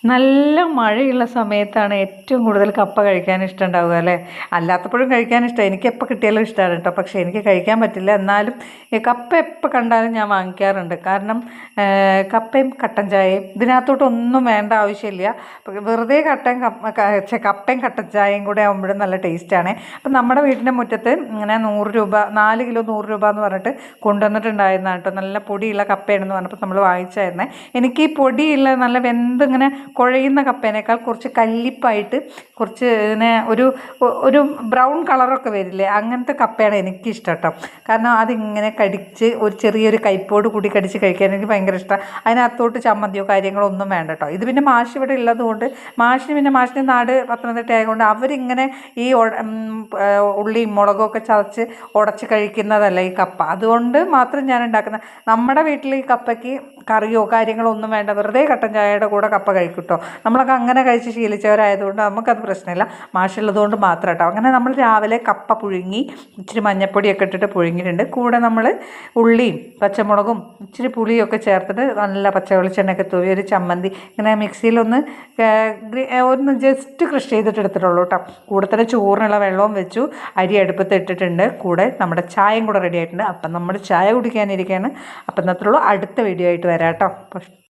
നല്ല മഴയുള്ള സമയത്താണ് ഏറ്റവും കൂടുതൽ കപ്പ കഴിക്കാൻ ഇഷ്ടമുണ്ടാവുക അല്ലേ? അല്ലാത്തപ്പോഴും കഴിക്കാൻ ഇഷ്ടമാണ്. എനിക്ക് എപ്പോൾ കിട്ടിയാലും ഇഷ്ടമാണ് കേട്ടോ. പക്ഷേ എനിക്ക് കഴിക്കാൻ പറ്റില്ല. എന്നാലും ഈ കപ്പ എപ്പോൾ കണ്ടാലും ഞാൻ വാങ്ങിക്കാറുണ്ട്. കാരണം കപ്പയും കട്ടൻ ചായയും ഇതിനകത്തോട്ടൊന്നും വേണ്ട ആവശ്യമില്ല. വെറുതെ കപ്പയും കട്ടൻ ചായയും കൂടെ ആകുമ്പോഴും നല്ല ടേസ്റ്റാണ്. അപ്പം നമ്മുടെ വീടിൻ്റെ മുറ്റത്ത് ഇങ്ങനെ 100 രൂപ 4 കിലോ 100 രൂപ എന്ന് പറഞ്ഞിട്ട് കൊണ്ടുവന്നിട്ടുണ്ടായിരുന്ന കേട്ടോ. നല്ല പൊടിയുള്ള കപ്പയാണെന്ന് പറഞ്ഞപ്പോൾ നമ്മൾ വാങ്ങിച്ചായിരുന്നേ. എനിക്ക് ഈ പൊടിയുള്ള നല്ല വെന്തിങ്ങനെ കുഴയുന്ന കപ്പേനേക്കാൾ കുറച്ച് കല്ലിപ്പായിട്ട് കുറച്ച് ഇങ്ങനെ ഒരു ബ്രൗൺ കളറൊക്കെ വരില്ലേ, അങ്ങനത്തെ കപ്പയാണ് എനിക്കിഷ്ടം കേട്ടോ. കാരണം അതിങ്ങനെ കടിച്ച് ഒരു ചെറിയൊരു കയ്പോട് കൂടി കടിച്ച് കഴിക്കാൻ എനിക്ക് ഭയങ്കര ഇഷ്ടമാണ്. അതിനകത്തോട്ട് ചമ്മന്തിയോ കാര്യങ്ങളോ ഒന്നും വേണ്ട കേട്ടോ. ഇത് പിന്നെ മാഷ് ഇവിടെ ഉള്ളത് കൊണ്ട് മാഷിൻ്റെ നാട് പത്തനംതിട്ട ആയതുകൊണ്ട് അവരിങ്ങനെ ഈ ഉള്ളിയും മുളകൊക്കെ ചതച്ച് ഉടച്ച് കഴിക്കുന്നതല്ല ഈ കപ്പ. അതുകൊണ്ട് മാത്രം ഞാൻ ഉണ്ടാക്കുന്ന നമ്മുടെ വീട്ടിൽ ഈ കപ്പയ്ക്ക് കറിയോ കാര്യങ്ങളോ ഒന്നും വേണ്ട, വെറുതെ കട്ടൻ ചായയുടെ കൂടെ കപ്പ കഴിക്കും കേട്ടോ. നമ്മളൊക്കെ അങ്ങനെ കഴിച്ച് ശീലിച്ചവരായതുകൊണ്ട് നമുക്കത് പ്രശ്നമില്ല. മാഷുള്ളതുകൊണ്ട് മാത്രം കേട്ടോ. അങ്ങനെ നമ്മൾ രാവിലെ കപ്പ പുഴുങ്ങി ഇച്ചിരി മഞ്ഞപ്പൊടിയൊക്കെ ഇട്ടിട്ട് പുഴുങ്ങിയിട്ടുണ്ട്. കൂടെ നമ്മൾ ഉള്ളിയും പച്ചമുളകും ഇച്ചിരി പുളിയൊക്കെ ചേർത്തിട്ട് നല്ല പച്ച വെളിച്ചെണ്ണയൊക്കെ തൂവി ഒരു ചമ്മന്തി ഇങ്ങനെ മിക്സിയിലൊന്ന് ജസ്റ്റ് ക്രഷ് ചെയ്തിട്ട് എടുത്തിട്ടുള്ളൂ കേട്ടോ. കൂടെ തന്നെ ചോറിനുള്ള വെള്ളവും വെച്ചു, അരി അടുപ്പത്ത് ഇട്ടിട്ടുണ്ട്. കൂടെ നമ്മുടെ ചായയും കൂടെ റെഡി ആയിട്ടുണ്ട്. അപ്പം നമ്മൾ ചായ കുടിക്കാനിരിക്കുകയാണ്. അപ്പം ഇന്നത്രയുള്ളൂ. അടുത്ത വീഡിയോ ആയിട്ട് വരാം കേട്ടോ.